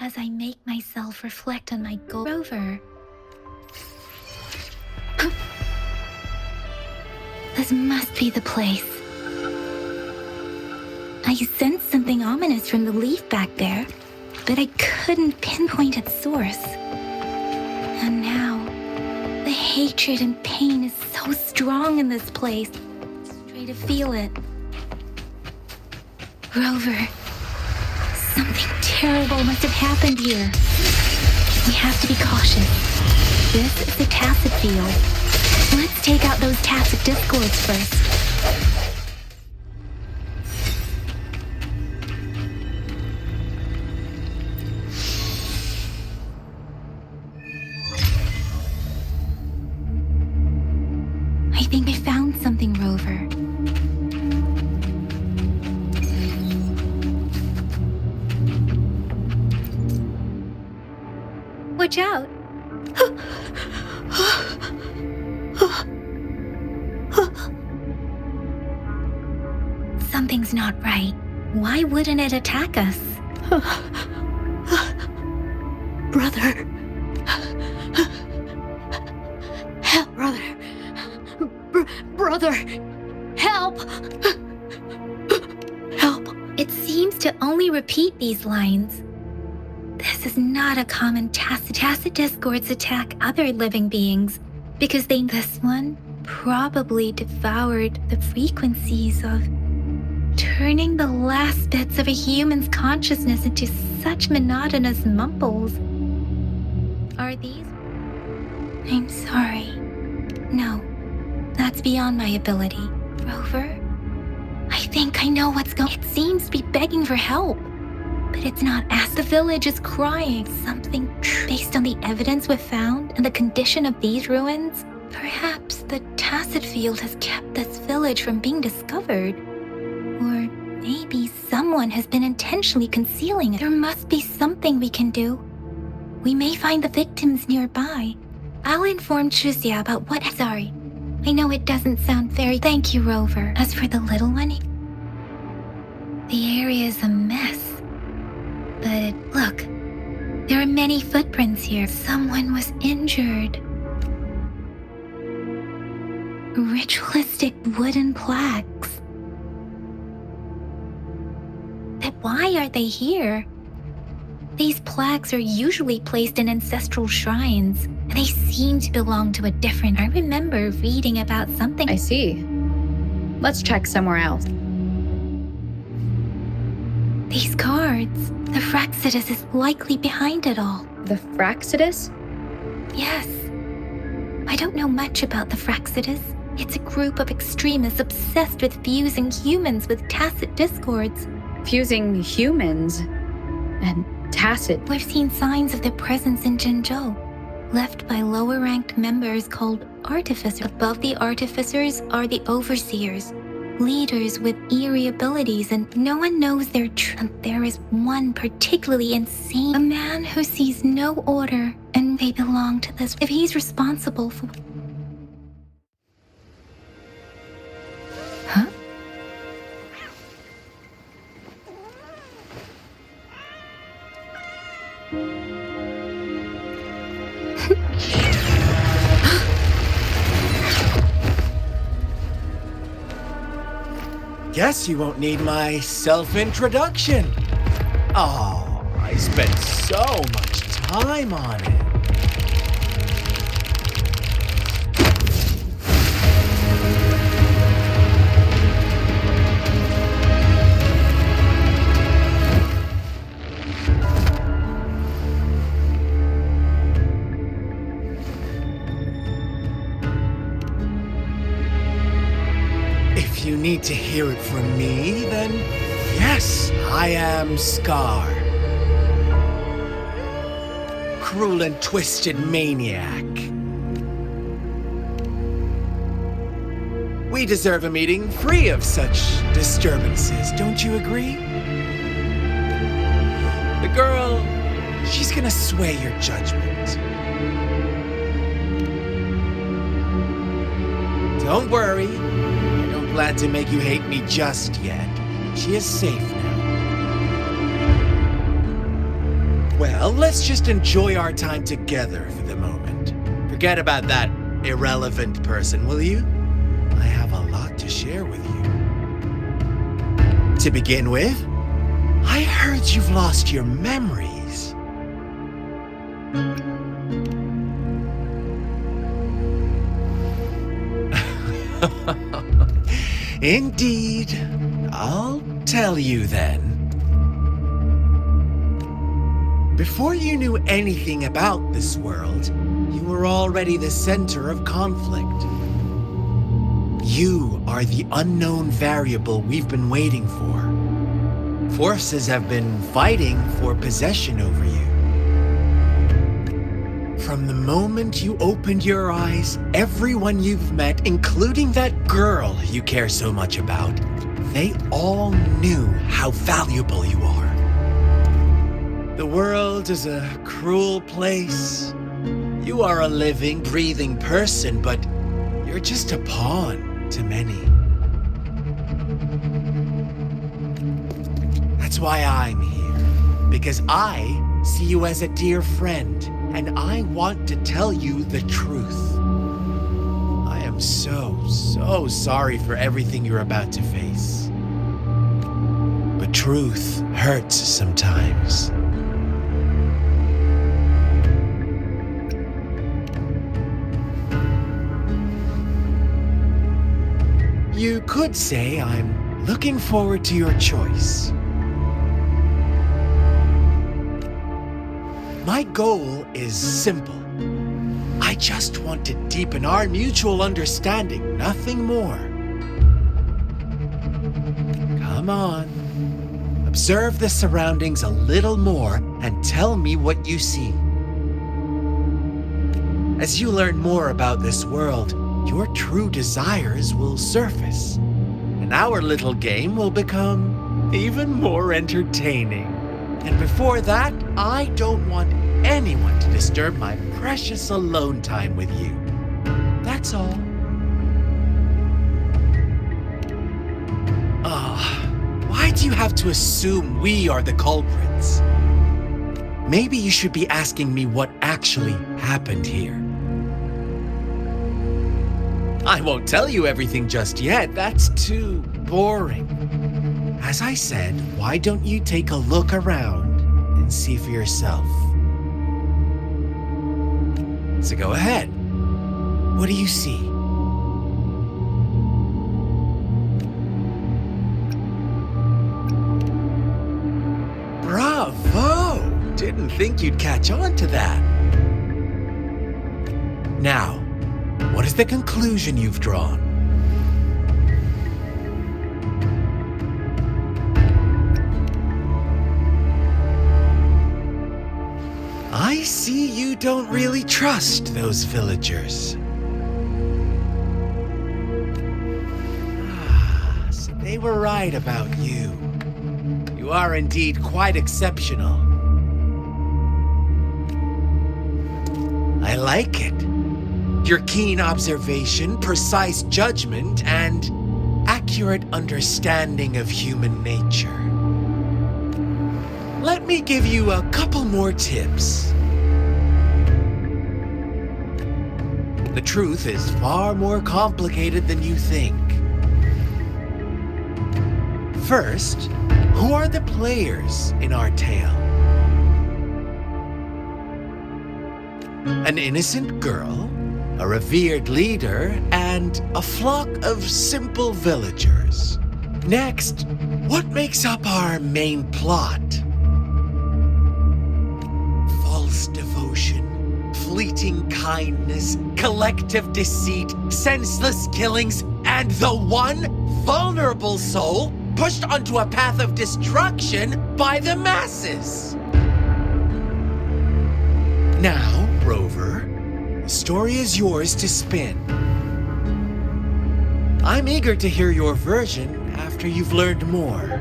as I make myself reflect on my goal. Rover. This must be the place. I sensed something ominous from the leaf back there, but I couldn't pinpoint its source. And now, the hatred and pain is so strong in this place. Try to feel it. Rover, something terrible must have happened here. We have to be cautious. This is the tacit field. Let's take out those tacit discords first. I think I found something, Rover. Watch out! Something's not right. Why wouldn't it attack us? Brother. Help, brother. Brother. Help. Help. It seems to only repeat these lines. This is not a common tacit discords attack other living beings, because this one probably devoured the frequencies of turning the last bits of a human's consciousness into such monotonous mumbles. Are these? I'm sorry. No, that's beyond my ability. Rover, I think I know what's going on. It seems to be begging for help, but it's not as the village is crying. Something based on the evidence we've found and the condition of these ruins. Perhaps the tacit field has kept this village from being discovered. Or maybe someone has been intentionally concealing it. There must be something we can do. We may find the victims nearby. I'll inform Chuzia about what. Sorry, I know it doesn't sound very. Thank you, Rover. As for the little one, the area is a mess. But look, there are many footprints here. Someone was injured. Ritualistic wooden plaques. But why are they here? These plaques are usually placed in ancestral shrines, and they seem to belong to a different. I remember reading about something. I see. Let's check somewhere else. These cards, the Fraxidus is likely behind it all. The Fraxidus? Yes. I don't know much about the Fraxidus. It's a group of extremists obsessed with fusing humans with tacit discords. Fusing humans and tacit. We've seen signs of their presence in Jinzhou, left by lower-ranked members called artificers. Above the artificers are the overseers, leaders with eerie abilities, and no one knows their truth. There is one particularly insane, a man who sees no order, and they belong to this. If he's responsible for... Huh? Guess you won't need my self-introduction. Oh, I spent so much time on it. If you need to hear it from me, then yes, I am Scar. Cruel and twisted maniac. We deserve a meeting free of such disturbances, don't you agree? The girl, she's gonna sway your judgment. Don't worry. Glad to make you hate me just yet. She is safe now. Well, Well, let's just enjoy our time together for the moment. Forget about that irrelevant person, will you? I have a lot to share with you. To begin with, I heard you've lost your memories. Indeed. I'll tell you then. Before you knew anything about this world, you were already the center of conflict. You are the unknown variable we've been waiting for. Forces have been fighting for possession over you. From the moment you opened your eyes, everyone you've met, including that girl you care so much about, they all knew how valuable you are. The world is a cruel place. You are a living, breathing person, but you're just a pawn to many. That's why I'm here, because I see you as a dear friend, and I want to tell you the truth. I am so sorry for everything you're about to face. But truth hurts sometimes. You could say I'm looking forward to your choice. My goal is simple. I just want to deepen our mutual understanding, nothing more. Come on. Observe the surroundings a little more and tell me what you see. As you learn more about this world, your true desires will surface, and our little game will become even more entertaining. And before that, I don't want anyone to disturb my precious alone time with you. That's all. Why do you have to assume we are the culprits? Maybe you should be asking me what actually happened here. I won't tell you everything just yet. That's too boring. As I said, why don't you take a look around and see for yourself? So go ahead. What do you see? Bravo! Didn't think you'd catch on to that. Now, what is the conclusion you've drawn? I see you don't really trust those villagers. So they were right about you. You are indeed quite exceptional. I like it. Your keen observation, precise judgment, and accurate understanding of human nature. Let me give you a couple more tips. The truth is far more complicated than you think. First, who are the players in our tale? An innocent girl, a revered leader, and a flock of simple villagers. Next, what makes up our main plot? False devotion, fleeting kindness, collective deceit, senseless killings, and the one vulnerable soul pushed onto a path of destruction by the masses. Now, Rover, the story is yours to spin. I'm eager to hear your version after you've learned more.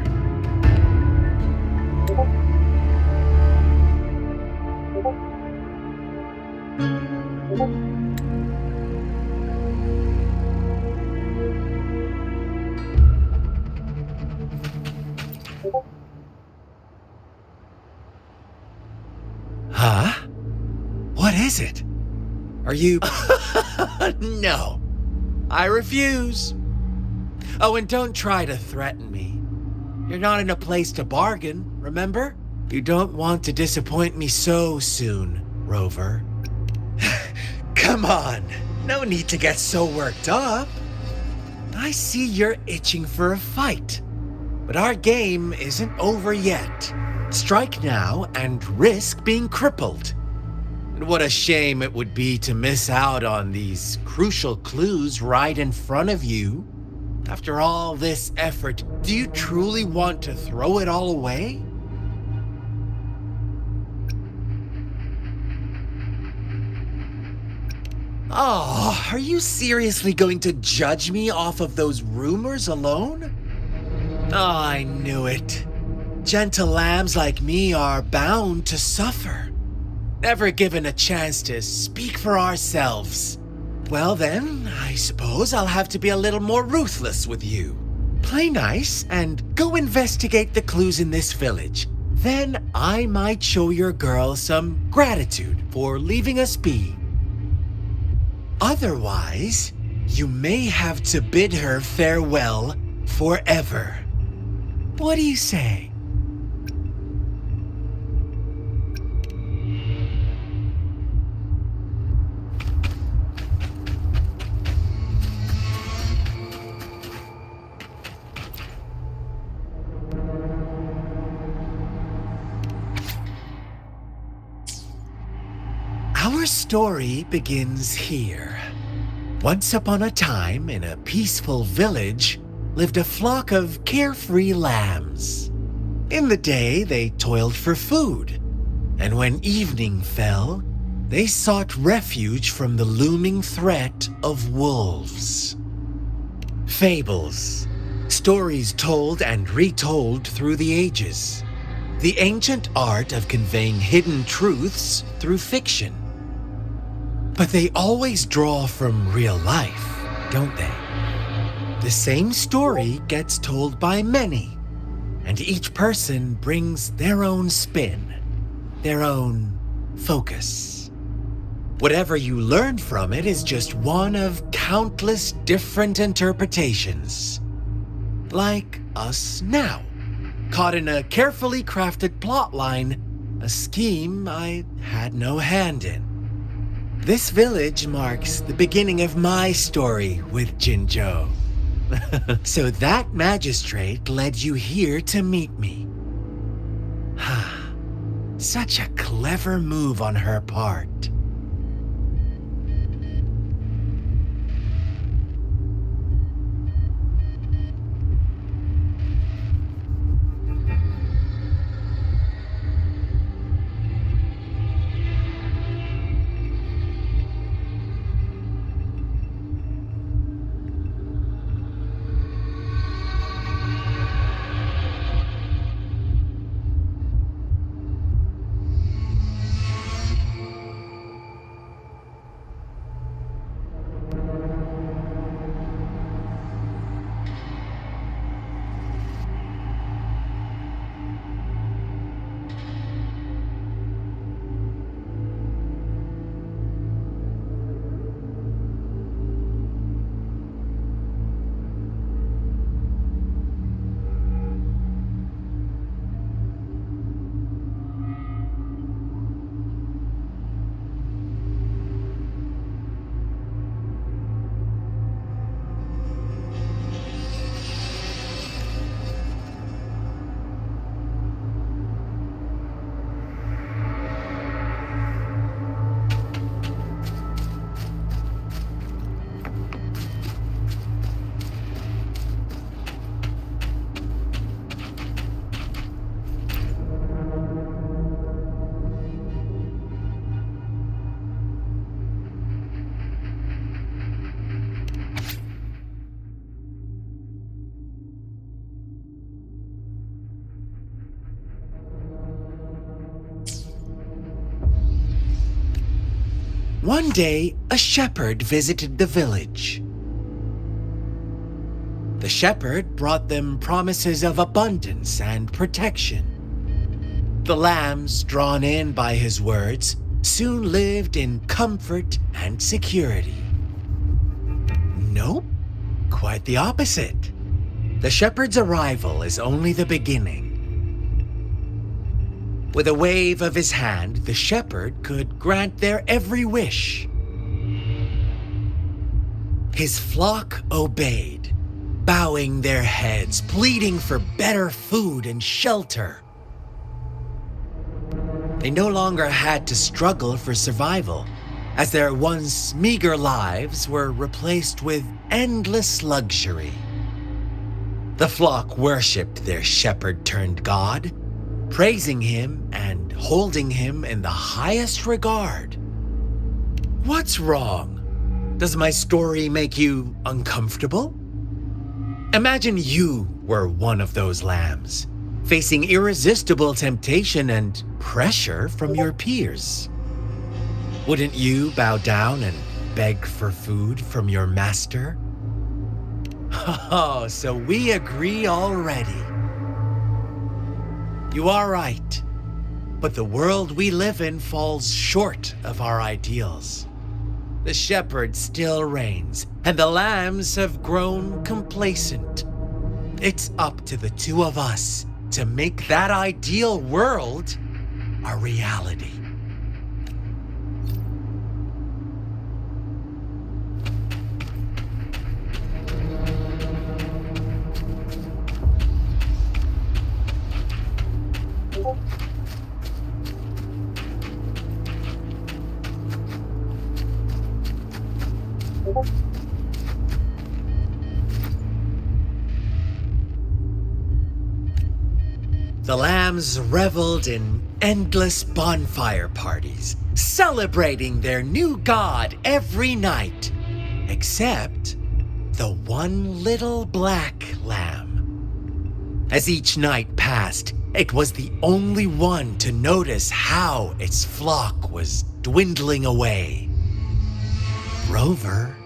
What is it? Are you... No, I refuse. Oh, and don't try to threaten me. You're not in a place to bargain, remember? You don't want to disappoint me so soon, Rover. Come on, no need to get so worked up. I see you're itching for a fight, but our game isn't over yet. Strike now and risk being crippled. And what a shame it would be to miss out on these crucial clues right in front of you. After all this effort, do you truly want to throw it all away? Oh, are you seriously going to judge me off of those rumors alone? Oh, I knew it. Gentle lambs like me are bound to suffer. Never given a chance to speak for ourselves. Well then, I suppose I'll have to be a little more ruthless with you. Play nice and go investigate the clues in this village. Then I might show your girl some gratitude for leaving us be. Otherwise, you may have to bid her farewell forever. What do you say? Our story begins here. Once upon a time, in a peaceful village, lived a flock of carefree lambs. In the day, they toiled for food, and when evening fell, they sought refuge from the looming threat of wolves. Fables, stories told and retold through the ages. The ancient art of conveying hidden truths through fiction. But they always draw from real life, don't they? The same story gets told by many, and each person brings their own spin, their own focus. Whatever you learn from it is just one of countless different interpretations. Like us now, caught in a carefully crafted plotline, a scheme I had no hand in. This village marks the beginning of my story with Jinzhou. So that magistrate led you here to meet me. Such a clever move on her part. One day, a shepherd visited the village. The shepherd brought them promises of abundance and protection. The lambs, drawn in by his words, soon lived in comfort and security. Nope, quite the opposite. The shepherd's arrival is only the beginning. With a wave of his hand, the shepherd could grant their every wish. His flock obeyed, bowing their heads, pleading for better food and shelter. They no longer had to struggle for survival, as their once meager lives were replaced with endless luxury. The flock worshipped their shepherd-turned-god, praising him and holding him in the highest regard. What's wrong? Does my story make you uncomfortable? Imagine you were one of those lambs, facing irresistible temptation and pressure from your peers. Wouldn't you bow down and beg for food from your master? Oh, so we agree already. You are right, but the world we live in falls short of our ideals. The shepherd still reigns, and the lambs have grown complacent. It's up to the two of us to make that ideal world a reality. The lambs reveled in endless bonfire parties, celebrating their new god every night, except the one little black lamb. As each night passed, it was the only one to notice how its flock was dwindling away. Rover,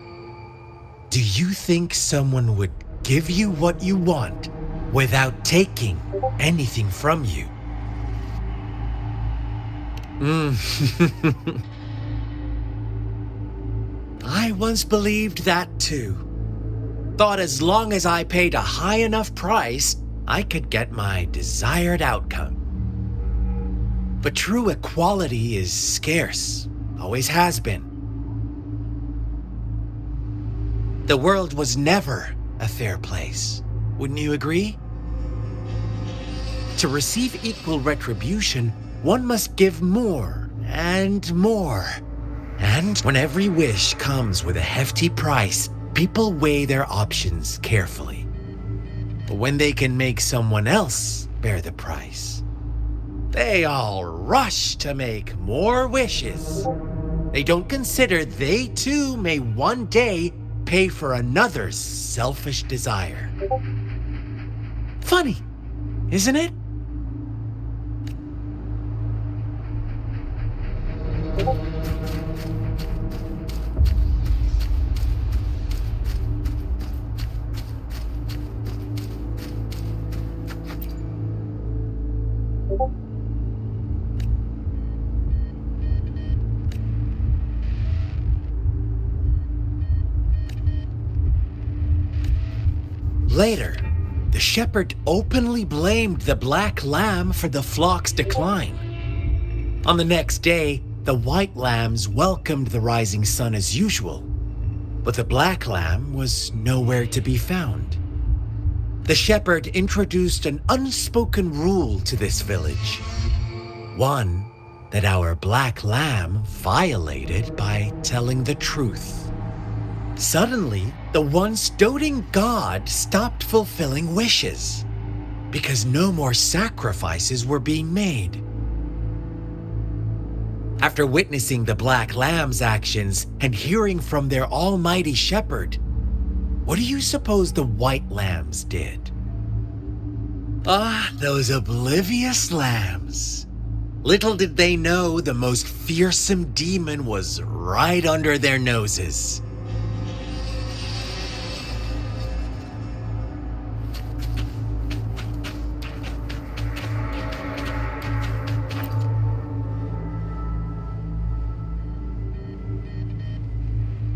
do you think someone would give you what you want without taking anything from you? I once believed that too. Thought as long as I paid a high enough price, I could get my desired outcome. But true equality is scarce, always has been. The world was never a fair place, wouldn't you agree? To receive equal retribution, one must give more and more. And when every wish comes with a hefty price, people weigh their options carefully. But when they can make someone else bear the price, they all rush to make more wishes. They don't consider they too may one day pay for another's selfish desire. Funny, isn't it? Later, the shepherd openly blamed the black lamb for the flock's decline. On the next day, the white lambs welcomed the rising sun as usual, but the black lamb was nowhere to be found. The shepherd introduced an unspoken rule to this village, one that our black lamb violated by telling the truth. Suddenly, the once doting god stopped fulfilling wishes because no more sacrifices were being made. After witnessing the black lamb's actions and hearing from their almighty shepherd, what do you suppose the white lambs did? Ah, those oblivious lambs. Little did they know the most fearsome demon was right under their noses.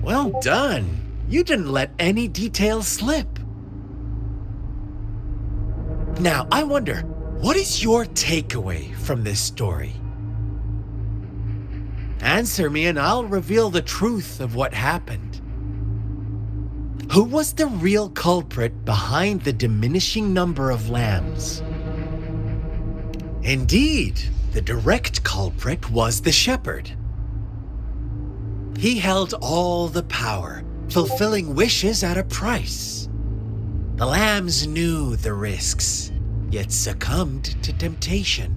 Well done. You didn't let any details slip. Now, I wonder, what is your takeaway from this story? Answer me and I'll reveal the truth of what happened. Who was the real culprit behind the diminishing number of lambs? Indeed, the direct culprit was the shepherd. He held all the power, fulfilling wishes at a price. The lambs knew the risks, yet succumbed to temptation.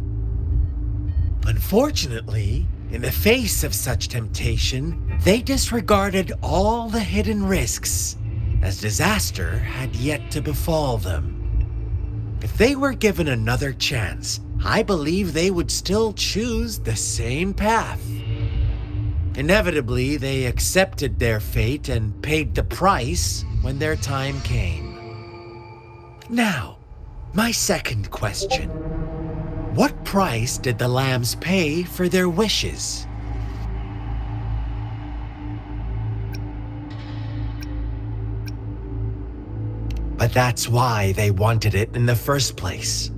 Unfortunately, in the face of such temptation, they disregarded all the hidden risks, as disaster had yet to befall them. If they were given another chance, I believe they would still choose the same path. Inevitably, they accepted their fate and paid the price when their time came. Now, my second question. What price did the lambs pay for their wishes? But that's why they wanted it in the first place.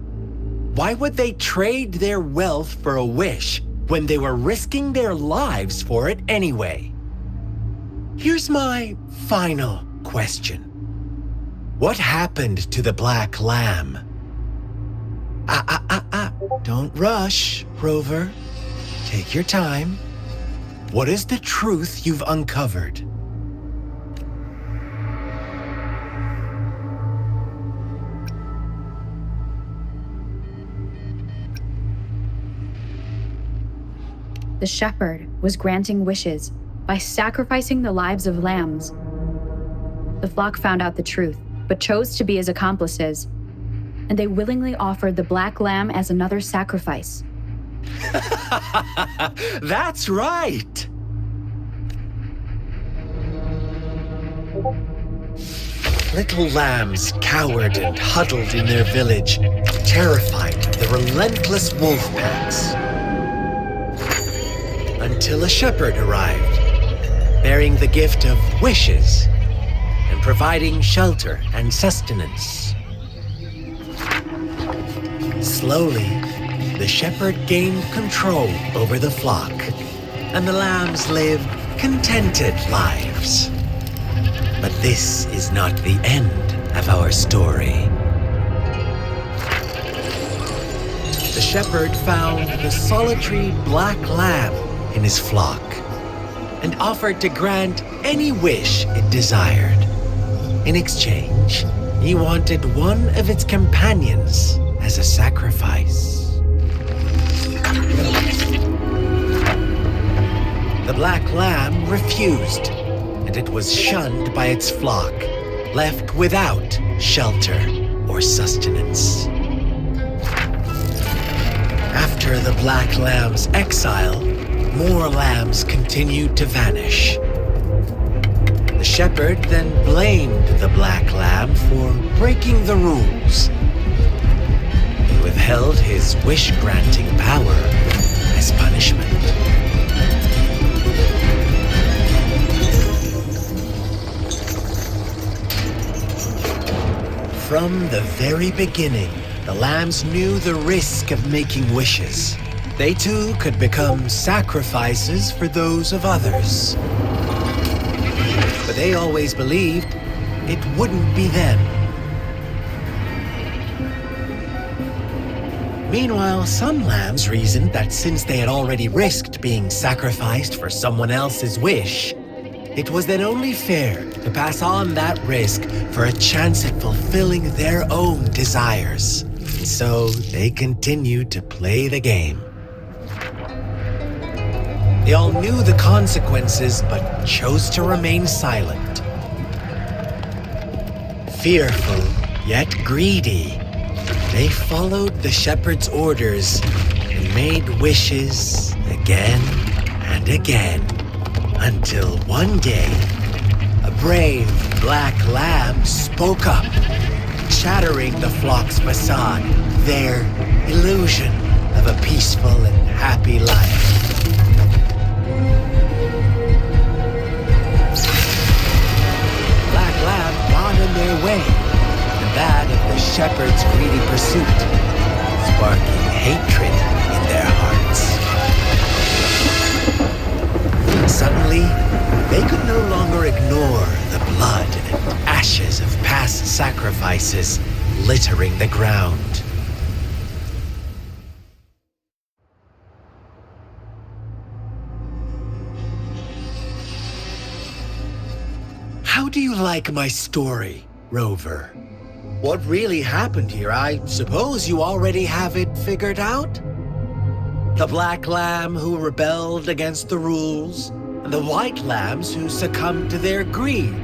Why would they trade their wealth for a wish when they were risking their lives for it anyway? Here's my final question. What happened to the black lamb? Don't rush, Rover. Take your time. What is the truth you've uncovered? The shepherd was granting wishes by sacrificing the lives of lambs. The flock found out the truth, but chose to be his accomplices, and they willingly offered the black lamb as another sacrifice. That's right! Little lambs cowered and huddled in their village, terrified of the relentless wolf packs. Until a shepherd arrived, bearing the gift of wishes and providing shelter and sustenance. Slowly, the shepherd gained control over the flock, and the lambs lived contented lives. But this is not the end of our story. The shepherd found the solitary black lamb in his flock and offered to grant any wish it desired. In exchange, he wanted one of its companions as a sacrifice. The black lamb refused, and it was shunned by its flock, left without shelter or sustenance. After the black lamb's exile, more lambs continued to vanish. The shepherd then blamed the black lamb for breaking the rules. He withheld his wish-granting power as punishment. From the very beginning, the lambs knew the risk of making wishes. They too could become sacrifices for those of others. But they always believed it wouldn't be them. Meanwhile, some lambs reasoned that since they had already risked being sacrificed for someone else's wish, it was then only fair to pass on that risk for a chance at fulfilling their own desires. And so they continued to play the game. They all knew the consequences, but chose to remain silent. Fearful, yet greedy, they followed the shepherd's orders and made wishes again and again, until one day, a brave black lamb spoke up, shattering the flock's facade, their illusion of a peaceful and happy life. sacrifices littering the ground. How do you like my story, Rover? What really happened here? I suppose you already have it figured out? The black lamb who rebelled against the rules, and the white lambs who succumbed to their greed.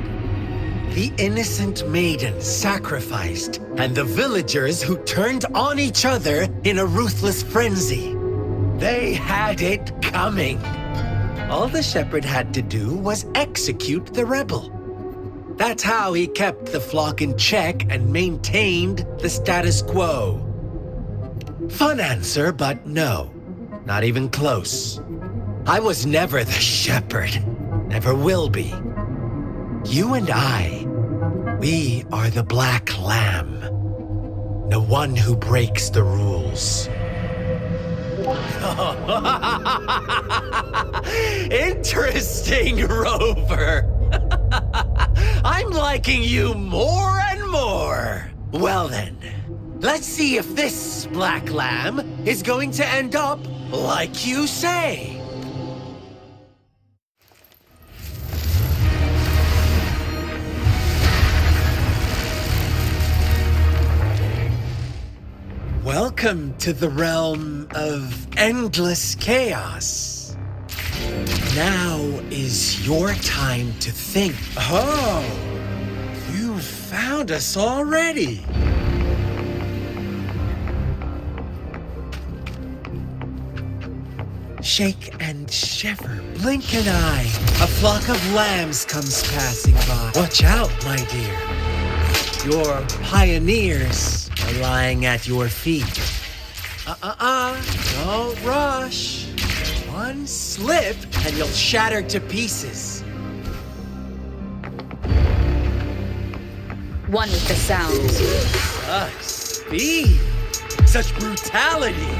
The innocent maiden sacrificed, and the villagers who turned on each other in a ruthless frenzy. They had it coming. All the shepherd had to do was execute the rebel. That's how he kept the flock in check and maintained the status quo. Fun answer, but no. Not even close. I was never the shepherd. Never will be. You and I, we are the black lamb. The one who breaks the rules. Interesting, Rover. I'm liking you more and more. Well then, let's see if this black lamb is going to end up like you say. Welcome to the realm of endless chaos. Now is your time to think. Oh, you found us already. Shake and shiver, blink an eye. A flock of lambs comes passing by. Watch out, my dear. Your pioneers are lying at your feet. Don't rush. One slip and you'll shatter to pieces. One with the sounds. Such speed, such brutality.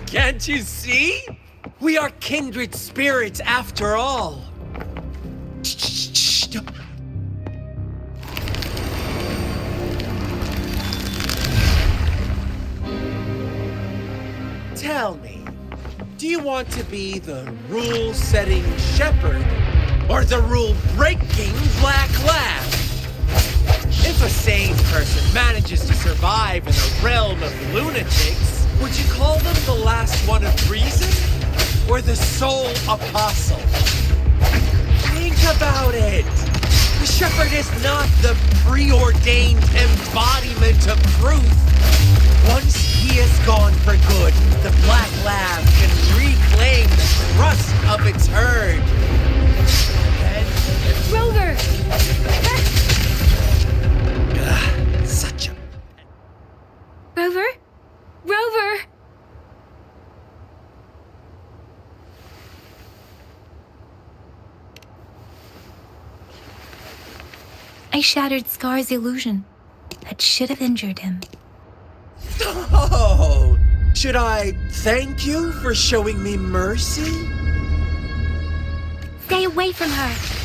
Can't you see? We are kindred spirits after all. Tell me, do you want to be the rule-setting shepherd or the rule-breaking black lamb? If a sane person manages to survive in a realm of lunatics, would you call them the last one of reason or the sole apostle? Think about it. The shepherd is not the preordained embodiment of truth. Once he is gone for good, the black lamb can reclaim the trust of its herd. And Rover! such a... Rover? Rover! I shattered Scar's illusion. That should have injured him. Oh, should I thank you for showing me mercy? Stay away from her!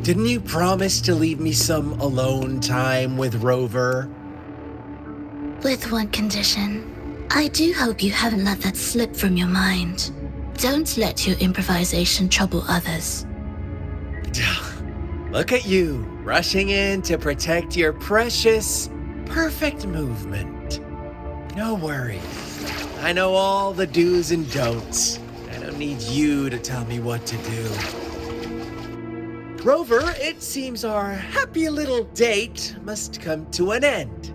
Didn't you promise to leave me some alone time with Rover? With one condition. I do hope you haven't let that slip from your mind. Don't let your improvisation trouble others. Look at you, rushing in to protect your precious, perfect movement. No worries. I know all the do's and don'ts. I don't need you to tell me what to do. Rover, it seems our happy little date must come to an end.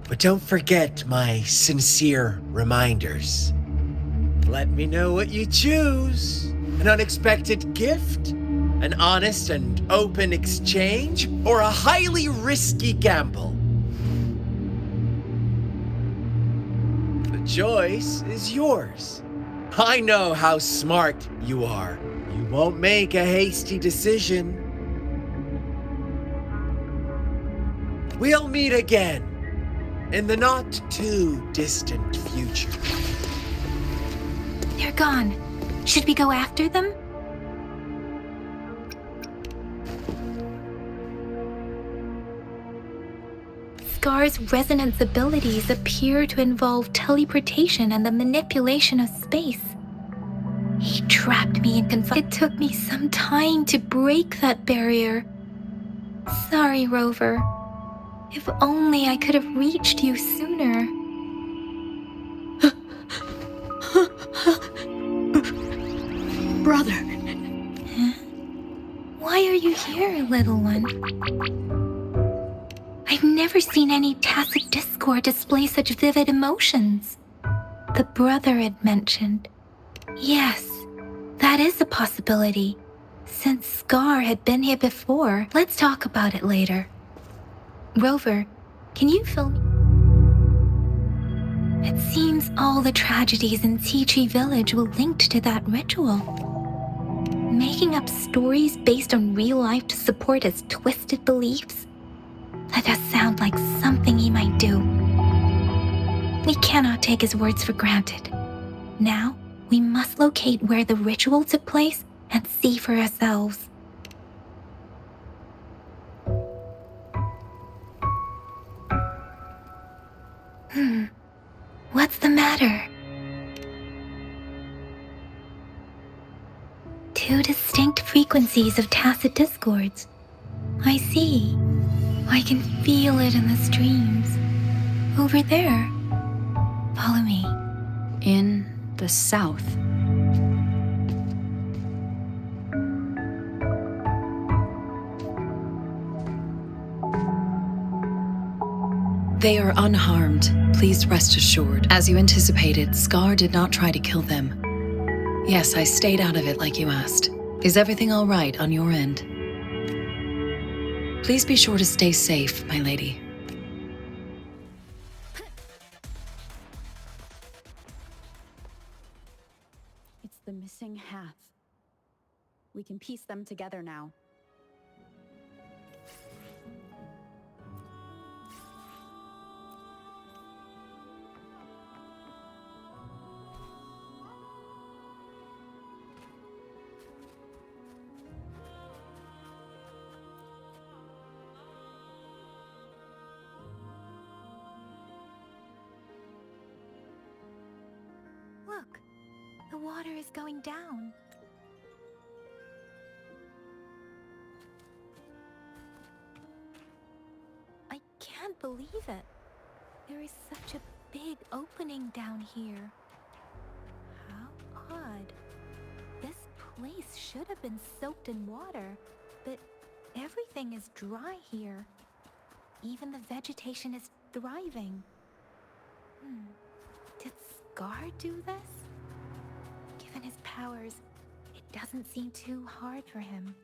But don't forget my sincere reminders. Let me know what you choose. An unexpected gift? An honest and open exchange? Or a highly risky gamble? The choice is yours. I know how smart you are. You won't make a hasty decision. We'll meet again in the not too distant future. They're gone. Should we go after them? Scar's resonance abilities appear to involve teleportation and the manipulation of space. He trapped me in confinement. It took me some time to break that barrier. Sorry, Rover. If only I could have reached you sooner. Brother. Huh? Why are you here, little one? I've never seen any tacit discord display such vivid emotions. The brother had mentioned. Yes, that is a possibility. Since Scar had been here before, let's talk about it later. Rover, can you fill me? It seems all the tragedies in Tea Tree Village were linked to that ritual. Making up stories based on real life to support his twisted beliefs? That does sound like something he might do. We cannot take his words for granted. Now, we must locate where the ritual took place and see for ourselves. What's the matter? Two distinct frequencies of tacit discords. I see. I can feel it in the streams. Over there. Follow me. In the south. They are unharmed, please rest assured. As you anticipated, Scar did not try to kill them. Yes, I stayed out of it like you asked. Is everything all right on your end? Please be sure to stay safe, my lady. It's the missing half. We can piece them together now. Look, the water is going down. I can't believe it. There is such a big opening down here. How odd. This place should have been soaked in water, but everything is dry here. Even the vegetation is thriving. Did Scar do this? Given his powers, it doesn't seem too hard for him.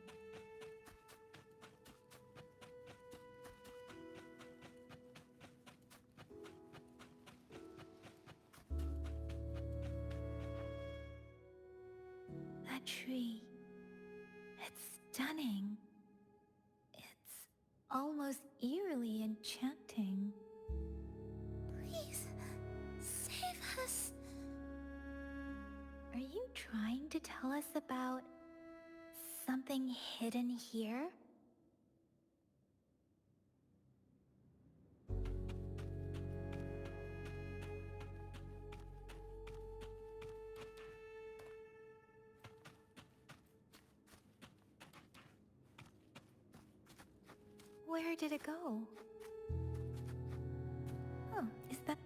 That tree. It's stunning. It's almost eerily enchanting. Please, save us. Are you trying to tell us about something hidden here? Where did it go? Oh, is that...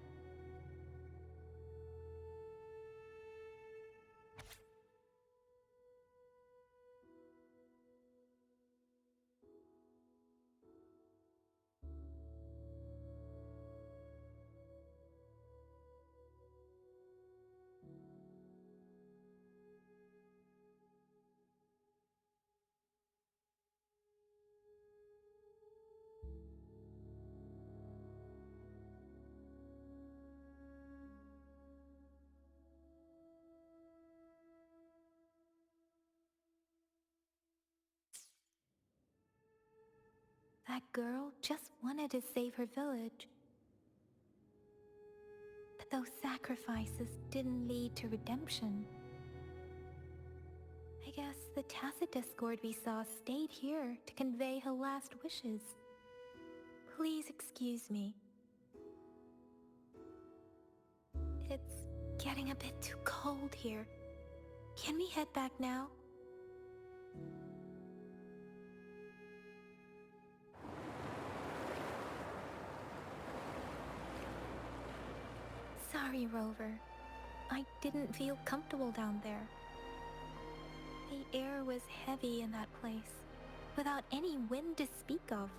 that girl just wanted to save her village. But those sacrifices didn't lead to redemption. I guess the tacit discord we saw stayed here to convey her last wishes. Please excuse me. It's getting a bit too cold here. Can we head back now? Sorry, Rover. I didn't feel comfortable down there. The air was heavy in that place, without any wind to speak of.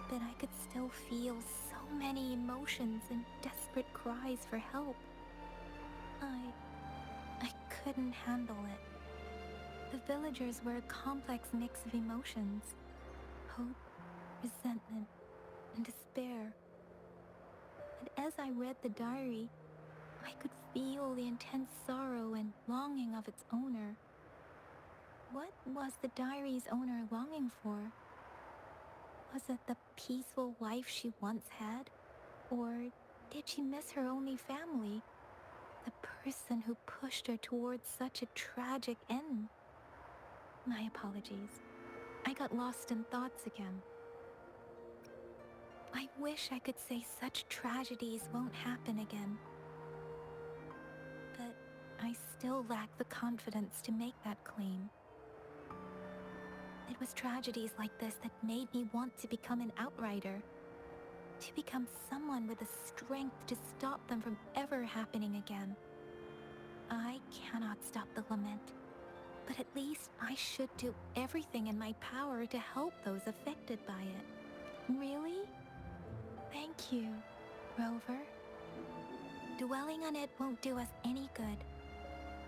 But I could still feel so many emotions and desperate cries for help. I couldn't handle it. The villagers were a complex mix of emotions: hope, resentment, and despair. And as I read the diary, I could feel the intense sorrow and longing of its owner. What was the diary's owner longing for? Was it the peaceful life she once had? Or did she miss her only family? The person who pushed her towards such a tragic end? My apologies. I got lost in thoughts again. I wish I could say such tragedies won't happen again. But I still lack the confidence to make that claim. It was tragedies like this that made me want to become an outrider. To become someone with the strength to stop them from ever happening again. I cannot stop the lament, but at least I should do everything in my power to help those affected by it. Really? Thank you, Rover. Dwelling on it won't do us any good.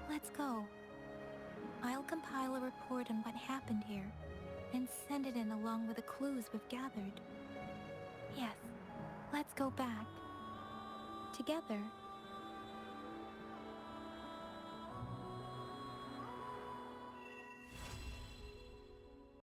Let's go. I'll compile a report on what happened here and send it in along with the clues we've gathered. Yes, let's go back. Together,